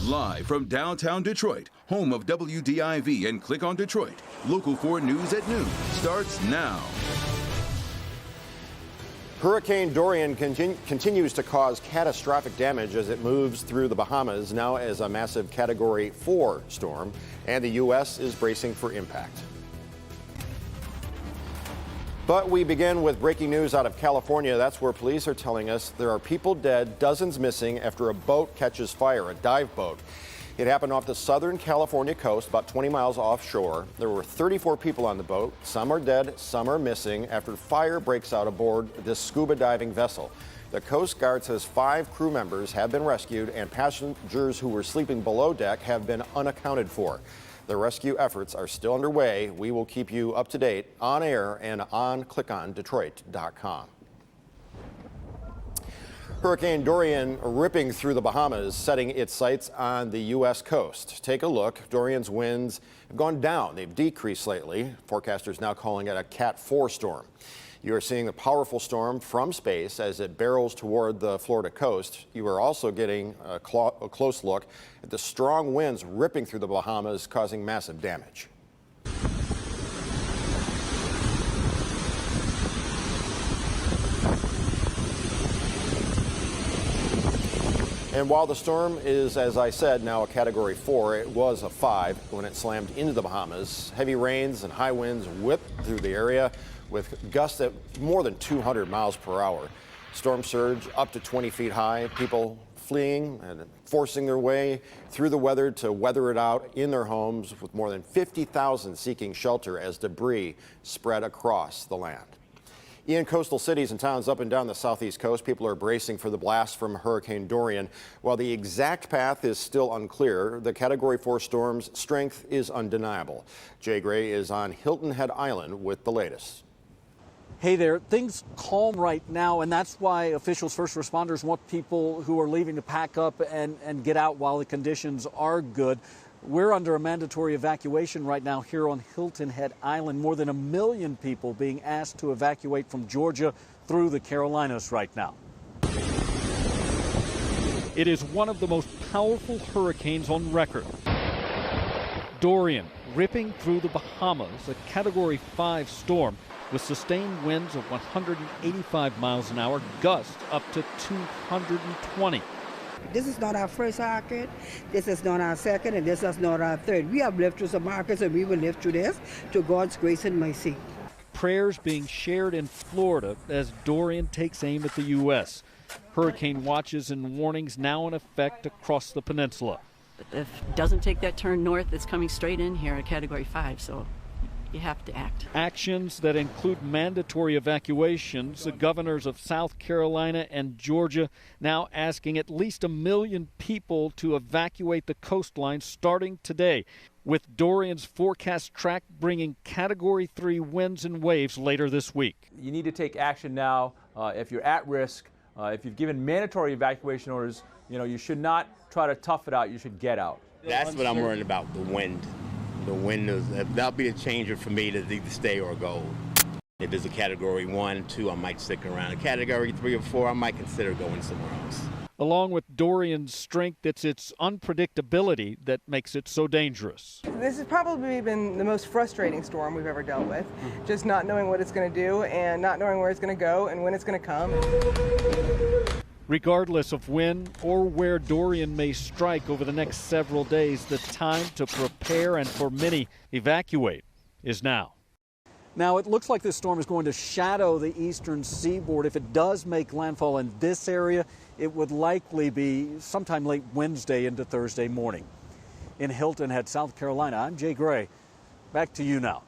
Live from downtown Detroit, home of WDIV and Click on Detroit, Local 4 News at noon starts now. Hurricane Dorian continues to cause catastrophic damage as it moves through the Bahamas, now as a massive Category 4 storm, and the U.S. is bracing for impact. But we begin with breaking news out of California. That's where police are telling us there are people dead, dozens missing after a boat catches fire, a dive boat. It happened off the southern California coast, about 20 miles offshore. There were 34 people on the boat. Some are dead, some are missing after fire breaks out aboard this scuba diving vessel. The Coast Guard says 5 crew members have been rescued and passengers who were sleeping below deck have been unaccounted for. The rescue efforts are still underway. We will keep you up to date on air and on clickondetroit.com. Hurricane Dorian ripping through the Bahamas, setting its sights on the U.S. coast. Take a look. Dorian's winds have gone down. They've decreased lately. Forecasters now calling it a Cat 4 storm. You are seeing the powerful storm from space as it barrels toward the Florida coast. You are also getting a close look at the strong winds ripping through the Bahamas, causing massive damage. And while the storm is, as I said, now a Category 4, it was a 5 when it slammed into the Bahamas. Heavy rains and high winds whipped through the area with gusts at more than 200 miles per hour. Storm surge up to 20 feet high. People fleeing and forcing their way through the weather to weather it out in their homes, with more than 50,000 seeking shelter as debris spread across the land. In coastal cities and towns up and down the southeast coast, people are bracing for the blast from Hurricane Dorian. While the exact path is still unclear, the Category 4 storm's strength is undeniable. Jay Gray is on Hilton Head Island with the latest. Hey there, things calm right now, and that's why officials, first responders want people who are leaving to pack up and get out while the conditions are good. We're under a mandatory evacuation right now here on Hilton Head Island. More than 1 million people being asked to evacuate from Georgia through the Carolinas right now. It is one of the most powerful hurricanes on record. Dorian ripping through the Bahamas, a Category 5 storm with sustained winds of 185 miles an hour, gusts up to 220. This is not our first hurricane, this is not our second, and this is not our third. We have lived through some hurricanes, and we will live through this to God's grace and mercy. Prayers being shared in Florida as Dorian takes aim at the U.S. Hurricane watches and warnings now in effect across the peninsula. If it doesn't take that turn north, it's coming straight in here at Category 5, so you have to act. Actions that include mandatory evacuations. The governors of South Carolina and Georgia now asking at least 1 million people to evacuate the coastline starting today, with Dorian's forecast track bringing Category 3 winds and waves later this week. You need to take action now if you're at risk. If you've given mandatory evacuation orders, you should not try to tough it out. You should get out. That's what I'm worried about, the wind. The wind that'll be a changer for me to either stay or go. If it's a Category 1, 2, I might stick around. A Category 3 or 4, I might consider going somewhere else. Along with Dorian's strength, it's its unpredictability that makes it so dangerous. This has probably been the most frustrating storm we've ever dealt with. Just not knowing what it's going to do and not knowing where it's going to go and when it's going to come. Regardless of when or where Dorian may strike over the next several days, the time to prepare and for many evacuate is now. Now, it looks like this storm is going to shadow the eastern seaboard. If it does make landfall in this area, it would likely be sometime late Wednesday into Thursday morning. In Hilton Head, South Carolina, I'm Jay Gray. Back to you now.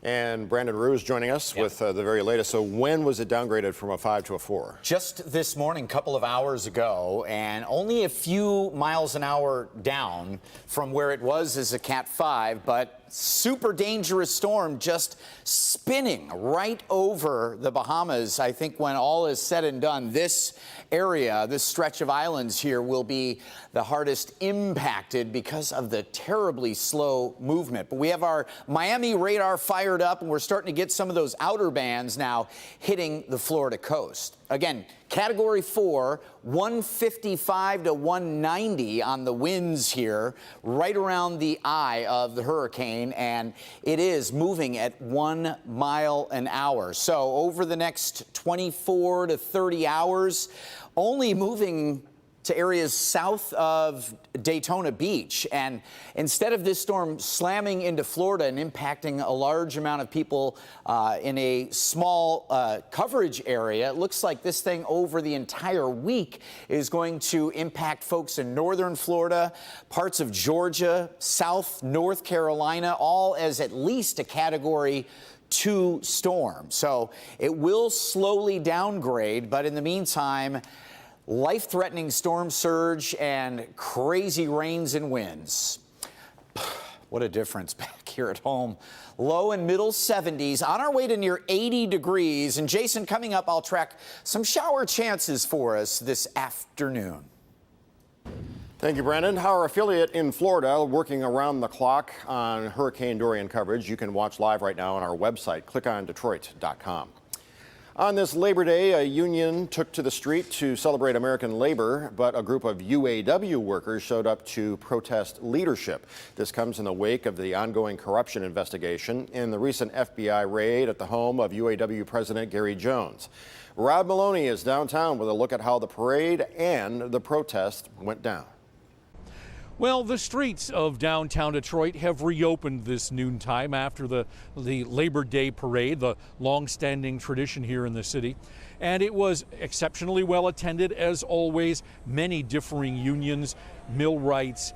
And Brandon Rue is joining us with the very latest. So when was it downgraded from a 5 to a 4? Just this morning, a couple of hours ago, and only a few miles an hour down from where it was as a Cat 5, but super dangerous storm just spinning right over the Bahamas. I think when all is said and done, this area, this stretch of islands here will be the hardest impacted because of the terribly slow movement. But we have our Miami radar fired up, and we're starting to get some of those outer bands now hitting the Florida coast. Again, Category 4, 155 to 190 on the winds here, right around the eye of the hurricane, and it is moving at 1 mile an hour. So over the next 24 to 30 hours, only moving to areas south of Daytona Beach. And instead of this storm slamming into Florida and impacting a large amount of people in a small coverage area, it looks like this thing over the entire week is going to impact folks in northern Florida, parts of Georgia, South North Carolina, all as at least a Category 2 storm. So it will slowly downgrade, but in the meantime, life-threatening storm surge and crazy rains and winds. What a difference back here at home. Low and middle 70s, on our way to near 80 degrees. And Jason, coming up, I'll track some shower chances for us this afternoon. Thank you, Brandon. Our affiliate in Florida working around the clock on Hurricane Dorian coverage. You can watch live right now on our website, clickondetroit.com. On this Labor Day, a union took to the street to celebrate American labor, but a group of UAW workers showed up to protest leadership. This comes in the wake of the ongoing corruption investigation in the recent FBI raid at the home of UAW President Gary Jones. Rod Maloney is downtown with a look at how the parade and the protest went down. Well, the streets of downtown Detroit have reopened this noontime after the Labor Day parade, the long-standing tradition here in the city. And it was exceptionally well attended, as always. Many differing unions, millwrights,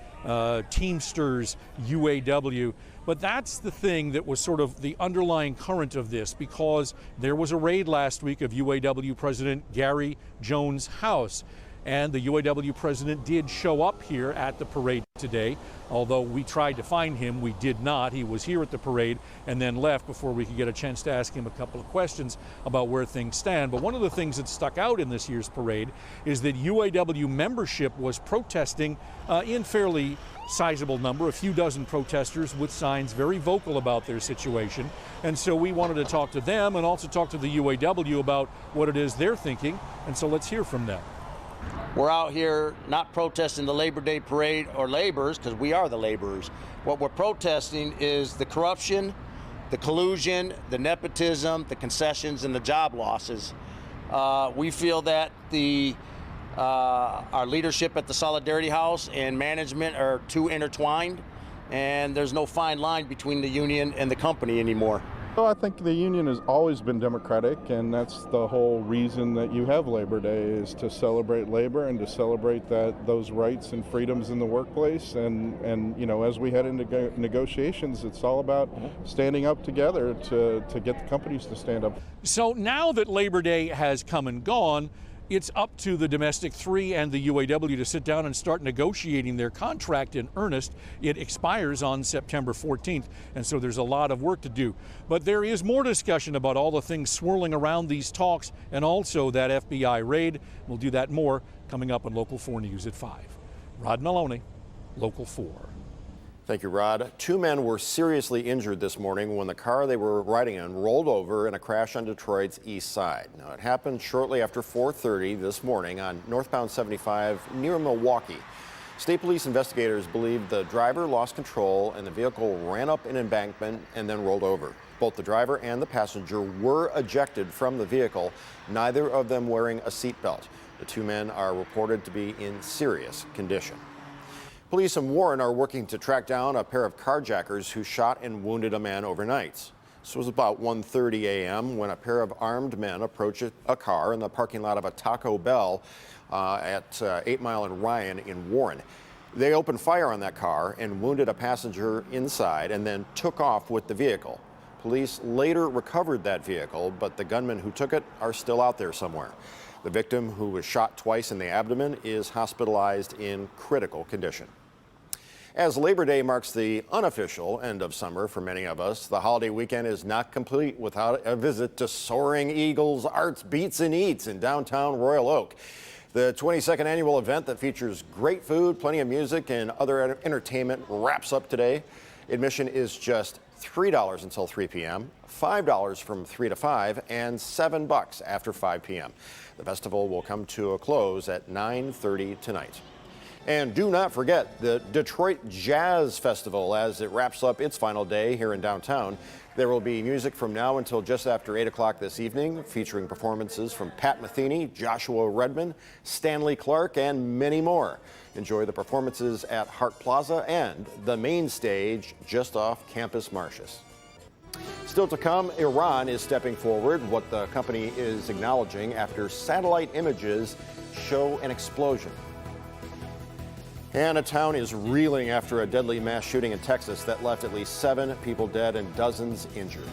Teamsters, UAW. But that's the thing that was sort of the underlying current of this, because there was a raid last week of UAW President Gary Jones' house. And the UAW president did show up here at the parade today. Although we tried to find him, we did not. He was here at the parade and then left before we could get a chance to ask him a couple of questions about where things stand. But one of the things that stuck out in this year's parade is that UAW membership was protesting in fairly sizable number, a few dozen protesters with signs, very vocal about their situation. And so we wanted to talk to them and also talk to the UAW about what it is they're thinking. And so let's hear from them. We're out here not protesting the Labor Day parade or laborers, because we are the laborers. What we're protesting is the corruption, the collusion, the nepotism, the concessions, and the job losses. We feel that our leadership at the Solidarity House and management are too intertwined, and there's no fine line between the union and the company anymore. Well, I think the union has always been democratic, and that's the whole reason that you have Labor Day, is to celebrate labor and to celebrate those rights and freedoms in the workplace. And you know, as we head into negotiations, it's all about standing up together to get the companies to stand up. So now that Labor Day has come and gone, it's up to the Domestic 3 and the UAW to sit down and start negotiating their contract in earnest. It expires on September 14th, and so there's a lot of work to do. But there is more discussion about all the things swirling around these talks and also that FBI raid. We'll do that more coming up on Local 4 News at 5. Rod Maloney, Local 4. Thank you, Rod. Two men were seriously injured this morning when the car they were riding in rolled over in a crash on Detroit's east side. Now, it happened shortly after 4:30 this morning on northbound 75 near Milwaukee. State police investigators believe the driver lost control and the vehicle ran up an embankment and then rolled over. Both the driver and the passenger were ejected from the vehicle, neither of them wearing a seatbelt. The two men are reported to be in serious condition. Police in Warren are working to track down a pair of carjackers who shot and wounded a man overnight. This was about 1:30 a.m. when a pair of armed men approached a car in the parking lot of a Taco Bell at 8 Mile and Ryan in Warren. They opened fire on that car and wounded a passenger inside and then took off with the vehicle. Police later recovered that vehicle, but the gunmen who took it are still out there somewhere. The victim, who was shot twice in the abdomen, is hospitalized in critical condition. As Labor Day marks the unofficial end of summer for many of us, the holiday weekend is not complete without a visit to Soaring Eagles Arts, Beats and Eats in downtown Royal Oak. The 22nd annual event that features great food, plenty of music, and other entertainment wraps up today. Admission is just $3 until 3 p.m., $5 from 3 to 5, and $7 after 5 p.m. The festival will come to a close at 9:30 tonight. And do not forget the Detroit Jazz Festival as it wraps up its final day here in downtown. There will be music from now until just after 8 o'clock this evening, featuring performances from Pat Metheny, Joshua Redman, Stanley Clark, and many more. Enjoy the performances at Hart Plaza and the main stage just off Campus Martius. Still to come, Iran is stepping forward, what the company is acknowledging after satellite images show an explosion. And a town is reeling after a deadly mass shooting in Texas that left at least 7 people dead and dozens injured.